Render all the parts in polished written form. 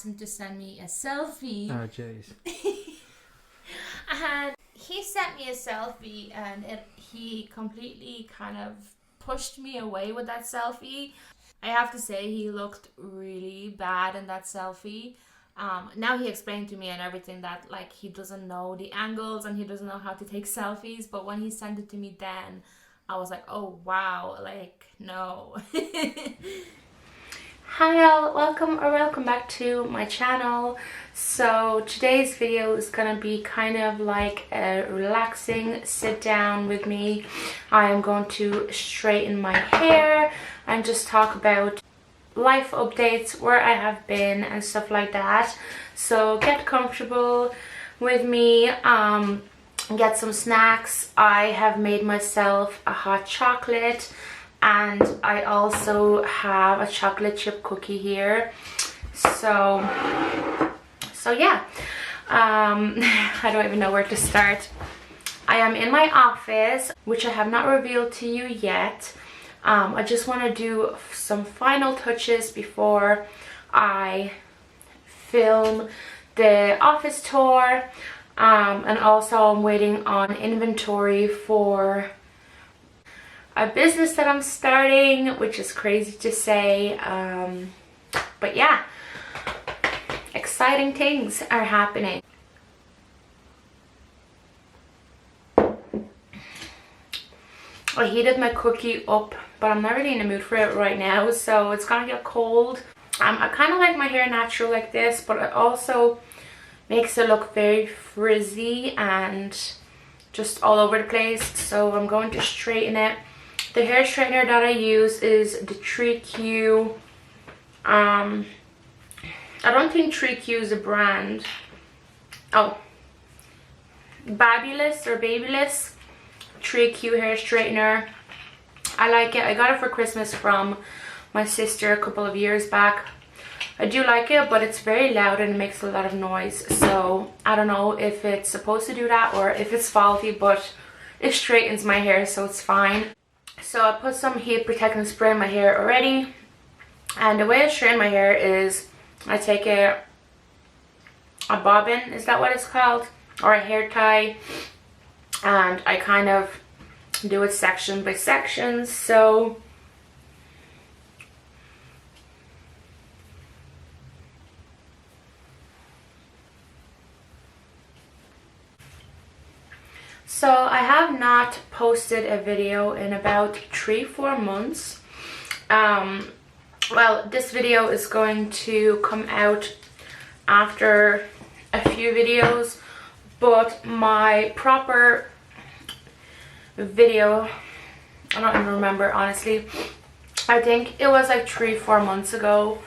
asked him to send me a selfie. Oh, jeez. And he sent me a selfie, and he completely kind of pushed me away with that selfie. I have to say, he looked really bad in that selfie. Now he explained to me and everything that like he doesn't know the angles and he doesn't know how to take selfies. But when he sent it to me then, I was like, oh wow, like no. Hi all, welcome back to my channel. So today's video is gonna be kind of like a relaxing sit down with me. I am going to straighten my hair and just talk about life updates, where I have been and stuff like that. So get comfortable with me, get some snacks. I have made myself a hot chocolate, and I also have a chocolate chip cookie here. So yeah, I don't even know where to start. I am in my office, which I have not revealed to you yet. I just want to do some final touches before I film the office tour, and also I'm waiting on inventory for a business that I'm starting, which is crazy to say, but yeah, exciting things are happening. I heated my cookie up, but I'm not really in the mood for it right now, so it's gonna get cold. I kind of like my hair natural like this, but it also makes it look very frizzy and just all over the place, so I'm going to straighten it. The hair straightener that I use is the TreeQ. I don't think TreeQ is a brand. Oh, Babulous or Babyless TreeQ hair straightener. I like it. I got it for Christmas from my sister a couple of years back. I do like it, but it's very loud and it makes a lot of noise, so I don't know if it's supposed to do that or if it's faulty, but it straightens my hair, so it's fine. So I put some heat protectant spray in my hair already, and the way I straighten my hair is I take a bobbin, is that what it's called, or a hair tie, and I kind of do it section by section. So I have not posted a video in about 3-4 months. Well, this video is going to come out after a few videos, but my proper video, I don't even remember honestly. I think it was like 3-4 months ago,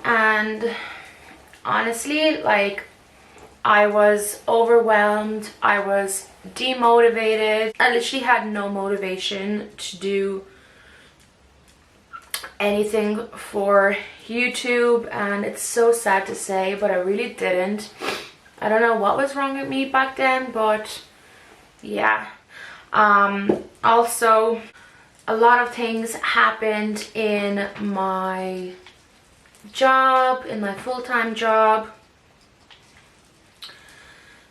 and honestly, like, I was overwhelmed, I was demotivated. I literally had no motivation to do anything for YouTube, and it's so sad to say, but I really didn't. I don't know what was wrong with me back then, but yeah. Also, a lot of things happened in my job, in my full-time job.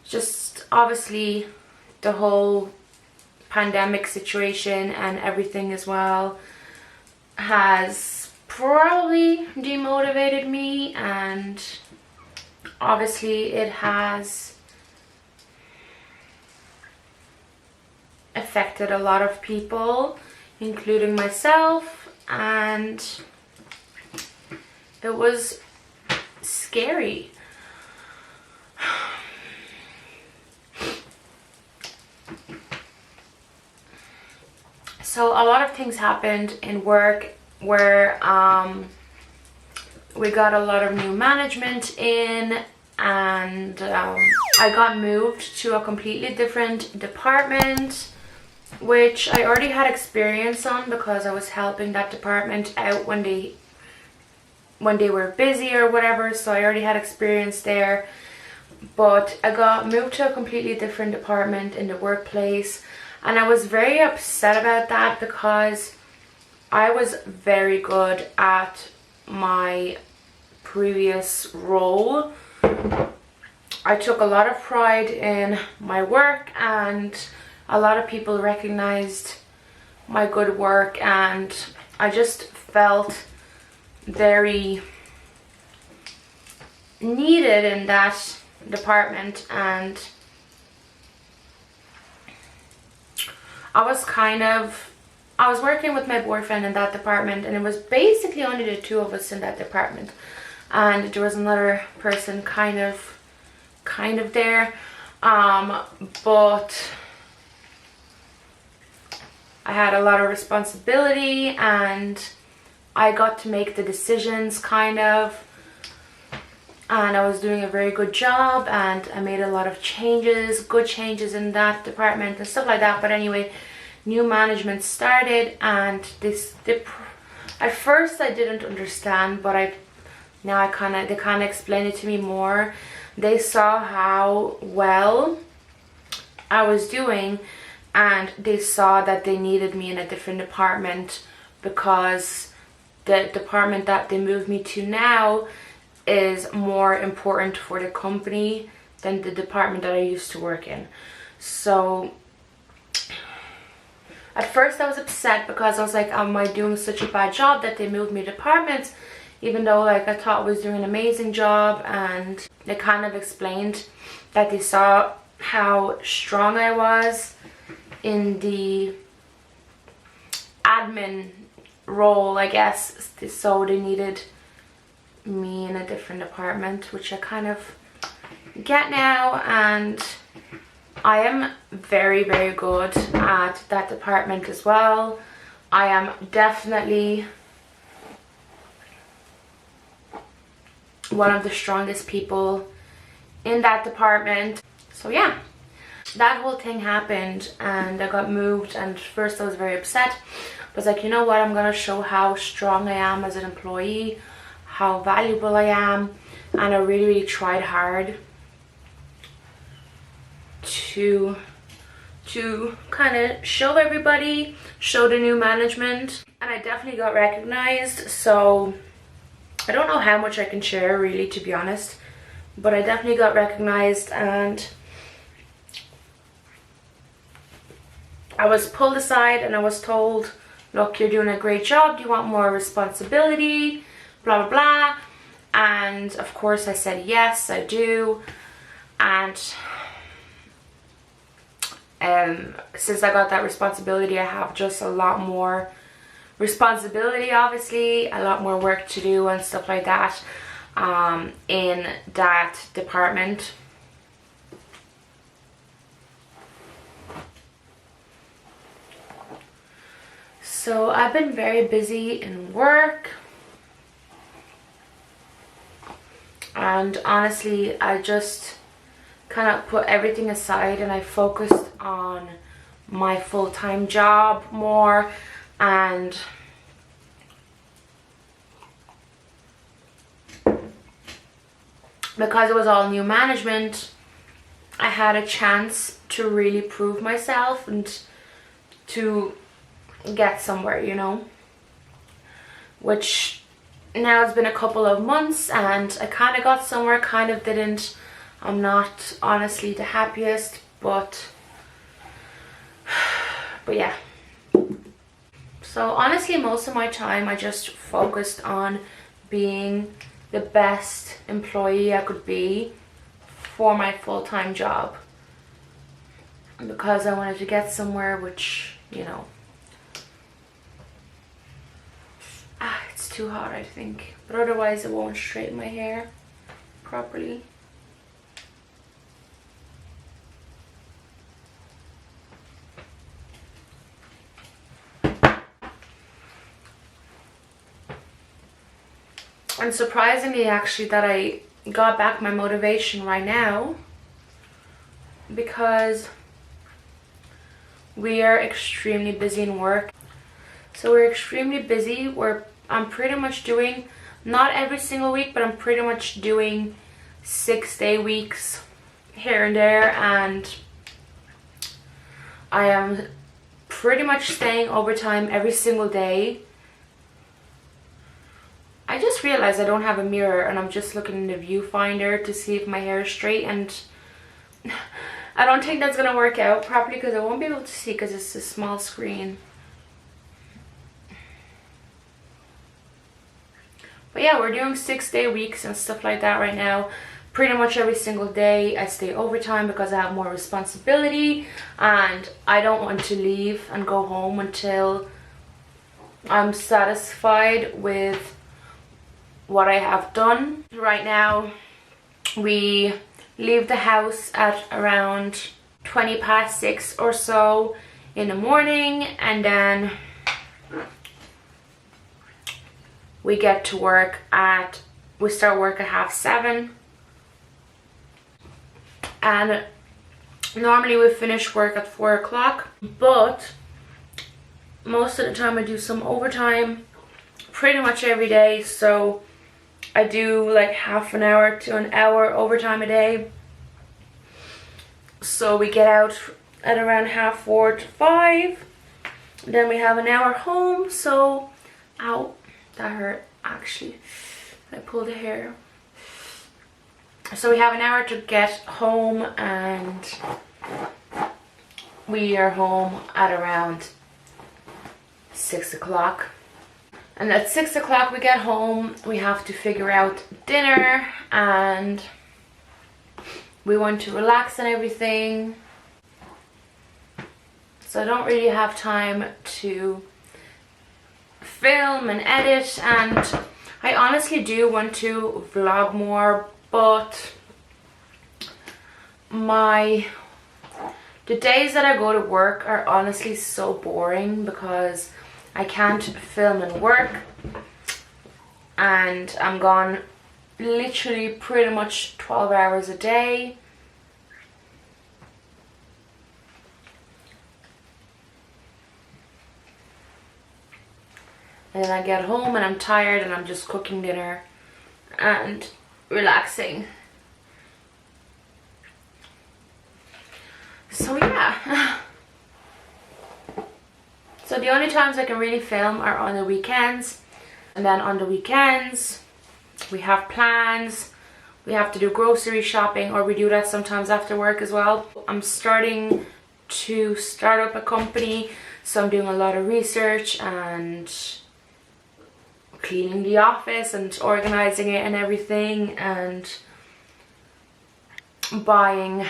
Just obviously the whole pandemic situation and everything as well has probably demotivated me, and obviously it has affected a lot of people, including myself, and it was scary. So a lot of things happened in work where we got a lot of new management in, and I got moved to a completely different department, which I already had experience on because I was helping that department out when they were busy or whatever, so I already had experience there. But I got moved to a completely different department in the workplace, and I was very upset about that because I was very good at my previous role, I took a lot of pride in my work, and a lot of people recognized my good work, and I just felt very needed in that department. And I was working with my boyfriend in that department, and it was basically only the two of us in that department, and there was another person kind of there, but I had a lot of responsibility, and I got to make the decisions and I was doing a very good job, and I made a lot of changes, good changes in that department and stuff like that. But anyway, new management started, and at first I didn't understand, but they kind of explained it to me more. They saw how well I was doing, and they saw that they needed me in a different department, because the department that they moved me to now is more important for the company than the department that I used to work in. So at first I was upset, because I was like, am I doing such a bad job that they moved me departments, even though like I thought I was doing an amazing job. And they kind of explained that they saw how strong I was in the admin role, I guess, so they needed me in a different department, which I kind of get now. And I am very, very good at that department as well. I am definitely one of the strongest people in that department. So yeah, that whole thing happened, and I got moved, and first I was very upset. I was like, you know what, I'm gonna show how strong I am as an employee, how valuable I am. And I really, really tried hard to kind of show everybody, show the new management, and I definitely got recognized. So I don't know how much I can share really, to be honest, but I definitely got recognized, and I was pulled aside and I was told, look, you're doing a great job, do you want more responsibility, blah blah blah. And of course I said yes, I do. And since I got that responsibility, I have just a lot more responsibility, obviously, a lot more work to do and stuff like that in that department. So I've been very busy in work, and honestly I just kind of put everything aside and I focused on my full-time job more. And because it was all new management, I had a chance to really prove myself and to get somewhere, you know, which now it's been a couple of months, and I kind of got somewhere, kind of didn't. I'm not honestly the happiest, but yeah. So honestly, most of my time I just focused on being the best employee I could be for my full-time job, because I wanted to get somewhere, which, you know, it's too hot, I think, but otherwise it won't straighten my hair properly. And surprisingly, actually, that I got back my motivation right now, because we are extremely busy in work. So we're extremely busy. I'm pretty much doing, not every single week, but I'm pretty much doing 6-day weeks here and there, and I am pretty much staying overtime every single day. I just realized I don't have a mirror, and I'm just looking in the viewfinder to see if my hair is straight, and I don't think that's gonna work out properly because I won't be able to see because it's a small screen. But yeah, we're doing 6-day weeks and stuff like that right now. Pretty much every single day I stay overtime because I have more responsibility, and I don't want to leave and go home until I'm satisfied with what I have done. Right now we leave the house at around 20 past 6 or so in the morning, and then we get to work at, we start work at 7:30, and normally we finish work at 4 o'clock, but most of the time I do some overtime pretty much every day, so I do like half an hour to an hour overtime a day. So we get out at around 4:30 to 5, then we have an hour home. So ow, that hurt actually, I pulled a hair. So we have an hour to get home, and we are home at around 6 o'clock. And at 6 o'clock we get home, we have to figure out dinner, and we want to relax and everything. So I don't really have time to film and edit, and I honestly do want to vlog more, but the days that I go to work are honestly so boring because I can't film and work, and I'm gone literally pretty much 12 hours a day. And then I get home and I'm tired and I'm just cooking dinner and relaxing. So yeah. So the only times I can really film are on the weekends, and then on the weekends we have plans, we have to do grocery shopping, or we do that sometimes after work as well. I'm starting to start up a company, so I'm doing a lot of research and cleaning the office and organizing it and everything, and buying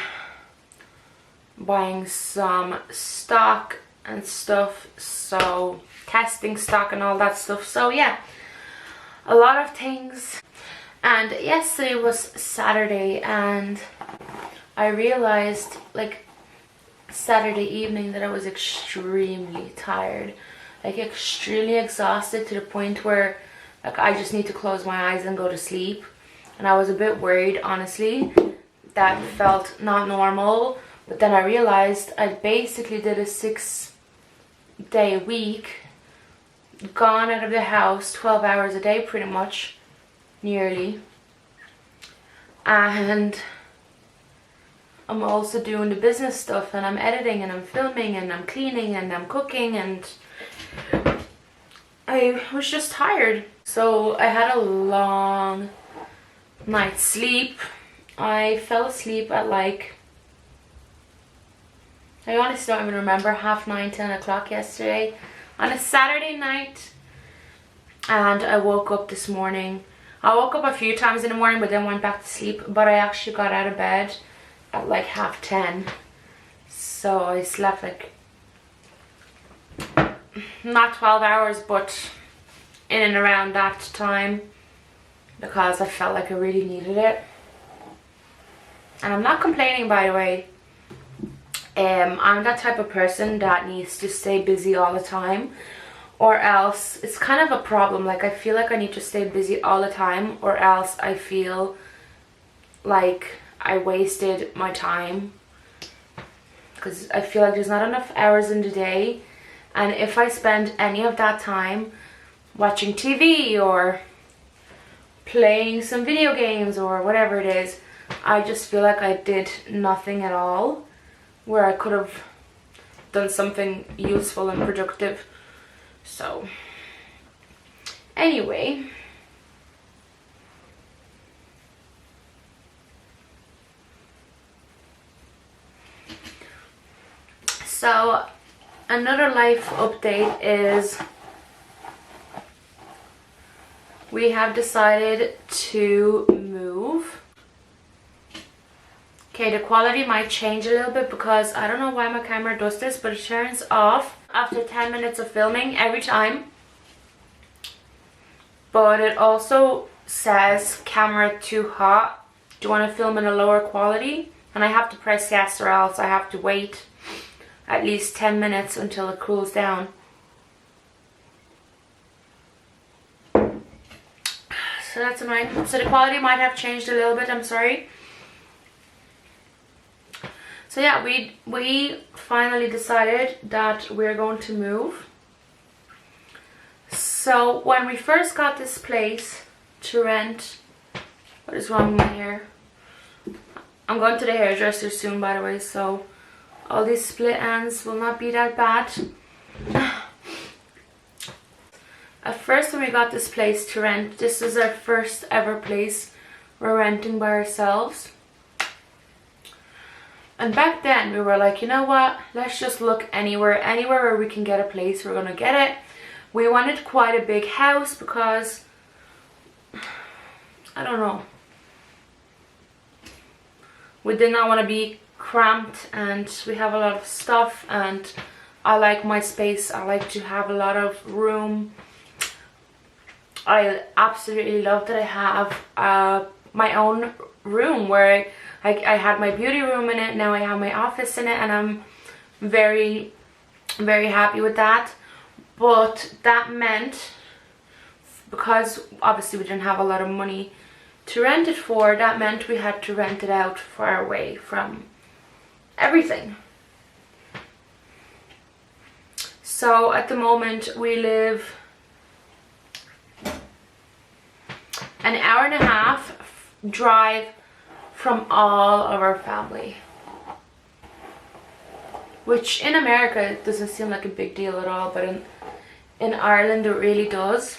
some stock and stuff, so testing stock and all that stuff. So yeah, a lot of things. And yesterday was Saturday, and I realized like Saturday evening that I was extremely tired, like extremely exhausted to the point where like I just need to close my eyes and go to sleep. And I was a bit worried, honestly. That felt not normal. But then I realized I basically did a 6-day week, gone out of the house 12 hours a day pretty much, nearly. And I'm also doing the business stuff, and I'm editing and I'm filming and I'm cleaning and I'm cooking, and I was just tired. So I had a long night's sleep. I fell asleep at like, I honestly don't even remember, 9:30, 10 o'clock yesterday on a Saturday night. And I woke up this morning. I woke up a few times in the morning but then went back to sleep. But I actually got out of bed at like 10:30. So I slept like, not 12 hours, but in and around that time, because I felt like I really needed it. And I'm not complaining, by the way. I'm that type of person that needs to stay busy all the time, or else it's kind of a problem. Like I feel like I need to stay busy all the time, or else I feel like I wasted my time, because I feel like there's not enough hours in the day. And if I spend any of that time watching TV or playing some video games or whatever it is, I just feel like I did nothing at all, where I could have done something useful and productive. So anyway, So another life update is we have decided to move. Okay, the quality might change a little bit because I don't know why my camera does this, but it turns off after 10 minutes of filming every time. But it also says camera too hot. Do you want to film in a lower quality? And I have to press yes, or else I have to wait at least 10 minutes until it cools down. So that's annoying. So the quality might have changed a little bit, I'm sorry. So yeah, we finally decided that we're going to move. So when we first got this place to rent, what is wrong with my hair? I'm going to the hairdresser soon, by the way, so all these split ends will not be that bad. At first, when we got this place to rent, this is our first ever place we're renting by ourselves. And back then we were like, you know what, let's just look anywhere where we can get a place, we're gonna get it. We wanted quite a big house because, I don't know, we did not want to be cramped, and we have a lot of stuff, and I like my space. I like to have a lot of room. I absolutely love that I have my own room where I had my beauty room in it. Now I have my office in it, and I'm very, very happy with that. But that meant, because obviously we didn't have a lot of money to rent it for, that meant we had to rent it out far away from everything. So at the moment we live an hour and a half drive from all of our family, which in America it doesn't seem like a big deal at all, but in Ireland it really does.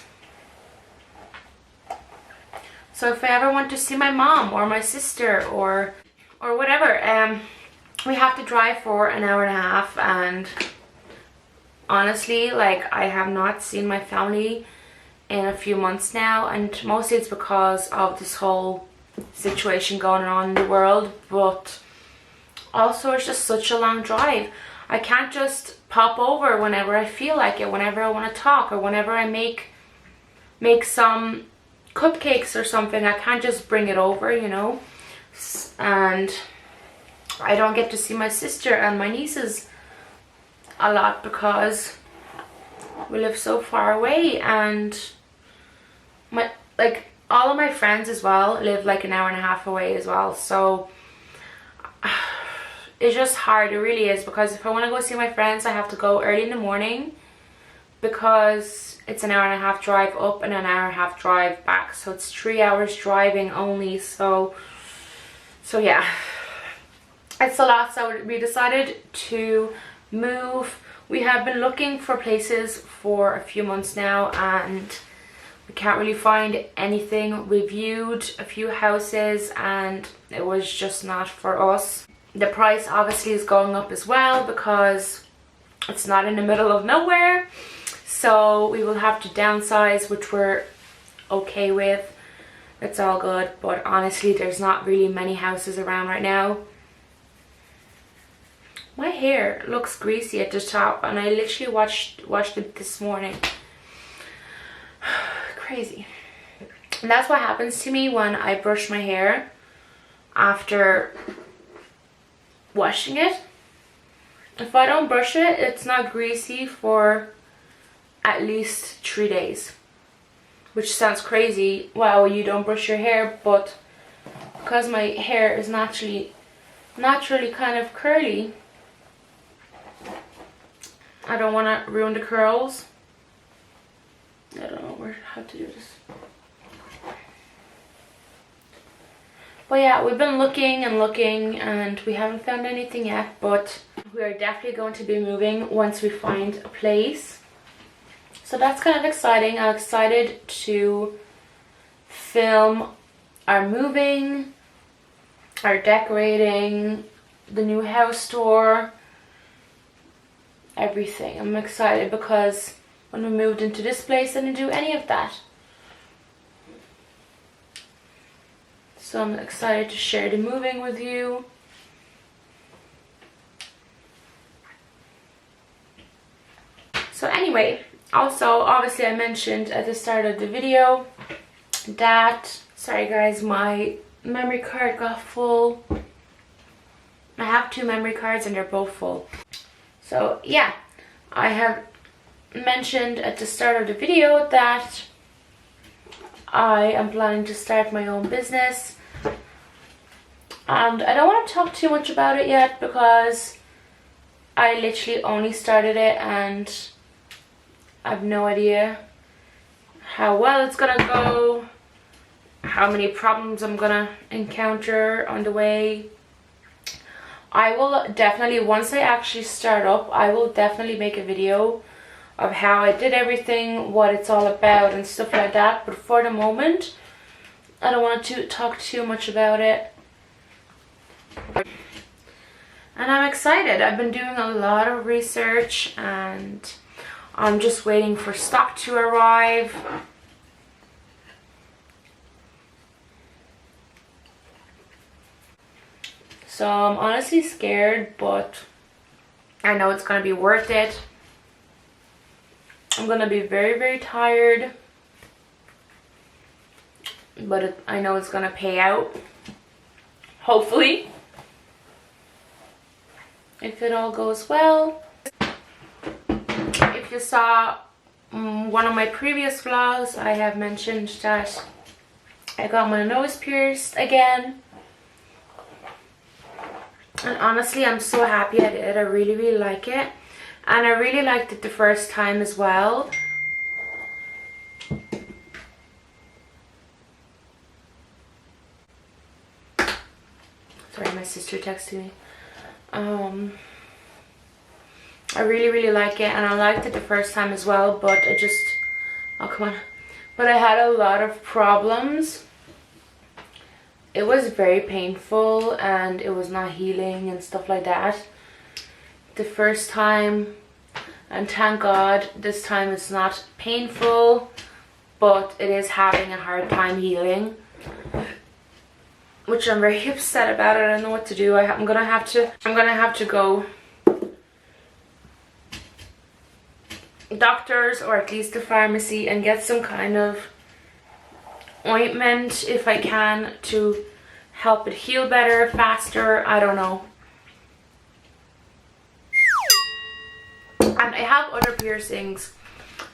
So if I ever want to see my mom or my sister or whatever, we have to drive for an hour and a half. And honestly, like, I have not seen my family in a few months now, and mostly it's because of this whole situation going on in the world, but also it's just such a long drive. I can't just pop over whenever I feel like it, whenever I want to talk, or whenever I make some cupcakes or something. I can't just bring it over, you know. And I don't get to see my sister and my nieces a lot because we live so far away, and all of my friends as well live like an hour and a half away as well. So it's just hard, it really is, because if I want to go see my friends I have to go early in the morning, because it's an hour and a half drive up and an hour and a half drive back, so it's 3 hours driving only. So yeah, it's a lot. So we decided to move. We have been looking for places for a few months now, and we can't really find anything. We viewed a few houses and it was just not for us. The price obviously is going up as well because it's not in the middle of nowhere. So we will have to downsize, which we're okay with. It's all good, but honestly there's not really many houses around right now. My hair looks greasy at the top, and I literally washed it this morning. Crazy. And that's what happens to me when I brush my hair after washing it. If I don't brush it, it's not greasy for at least 3 days, which sounds crazy. Wow, you don't brush your hair, but because my hair is naturally kind of curly, I don't want to ruin the curls. I don't know how to do this. But yeah, we've been looking and looking and we haven't found anything yet, but we are definitely going to be moving once we find a place. So that's kind of exciting. I'm excited to film our moving, our decorating, the new house tour, everything. I'm excited because when we moved into this place I didn't do any of that. So I'm excited to share the moving with you. So anyway, also obviously I mentioned at the start of the video that, sorry guys, my memory card got full. I have 2 memory cards and they're both full. So yeah, I have mentioned at the start of the video that I am planning to start my own business, and I don't want to talk too much about it yet because I literally only started it and I have no idea how well it's gonna go, how many problems I'm gonna encounter on the way. I will definitely, once I actually start up, I will definitely make a video of how I did everything, what it's all about and stuff like that. But for the moment, I don't want to talk too much about it. And I'm excited. I've been doing a lot of research and I'm just waiting for stock to arrive. So I'm honestly scared, but I know it's going to be worth it. I'm going to be very, very tired, but I know it's going to pay out. Hopefully. If it all goes well. If you saw one of my previous vlogs, I have mentioned that I got my nose pierced again. And honestly, I'm so happy I did. I really, really like it. And I really liked it the first time as well. Sorry, my sister texted me. I really, really like it. And I liked it the first time as well. But I just... Oh, come on. But I had a lot of problems. It was very painful and it was not healing and stuff like that the first time, and thank God this time it's not painful, but it is having a hard time healing, which I'm very upset about. I don't know what to do. I'm gonna have to go doctors or at least the pharmacy and get some kind of ointment if I can to help it heal better, faster. I don't know. And I have other piercings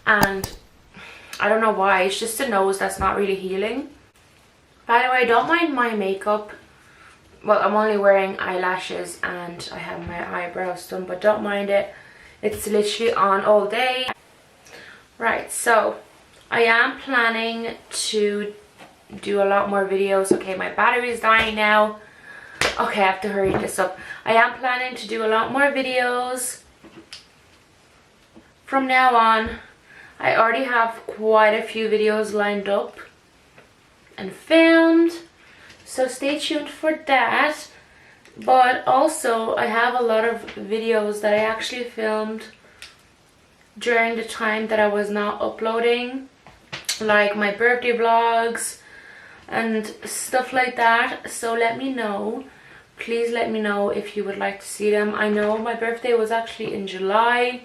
and I don't know why. It's just the nose that's not really healing. By the way, don't mind my makeup. Well, I'm only wearing eyelashes and I have my eyebrows done, but don't mind it. It's literally on all day. Right, so I am planning to do a lot more videos. Okay, my battery is dying now. Okay, I have to hurry this up. I am planning to do a lot more videos from now on. I already have quite a few videos lined up and filmed, so stay tuned for that. But also I have a lot of videos that I actually filmed during the time that I was not uploading, like my birthday vlogs and stuff like that. So let me know, please let me know if you would like to see them. I know my birthday was actually in July,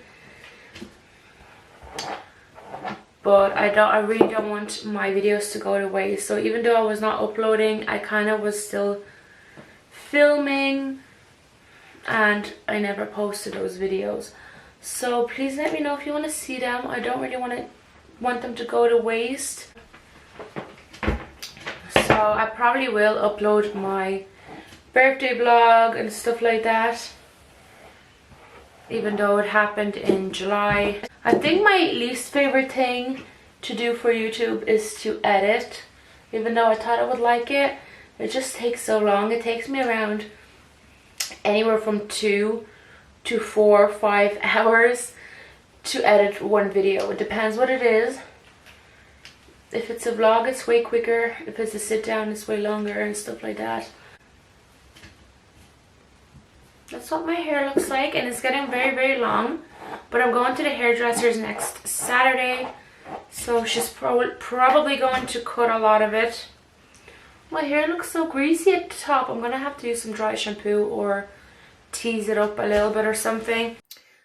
but I really don't want my videos to go to waste. So even though I was not uploading, I kind of was still filming and I never posted those videos. So please let me know if you want to see them. I don't really want them to go to waste. So I probably will upload my birthday vlog and stuff like that, even though it happened in July. I think my least favorite thing to do for YouTube is to edit. Even though I thought I would like it, it just takes so long. It takes me around anywhere from 2 to 4 or 5 hours to edit one video. It depends what it is. If it's a vlog, it's way quicker. If it's a sit down, it's way longer and stuff like that. That's what my hair looks like, and it's getting very, very long. But I'm going to the hairdresser's next Saturday, so she's probably going to cut a lot of it. My hair looks so greasy at the top. I'm gonna have to use some dry shampoo or tease it up a little bit or something.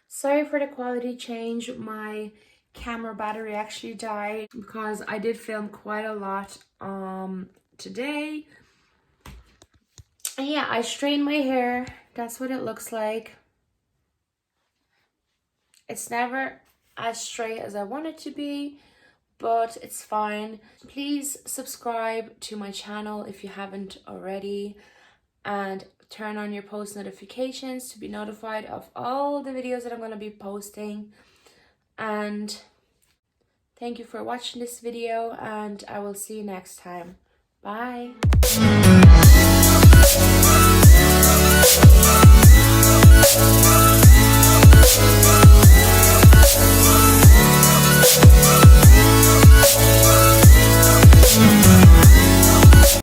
Sorry for the quality change. My camera battery actually died because I did film quite a lot today. And yeah, I straightened my hair. That's what it looks like. It's never as straight as I want it to be, but it's fine. Please subscribe to my channel if you haven't already, and turn on your post notifications to be notified of all the videos that I'm going to be posting. And thank you for watching this video, and I will see you next time. Bye.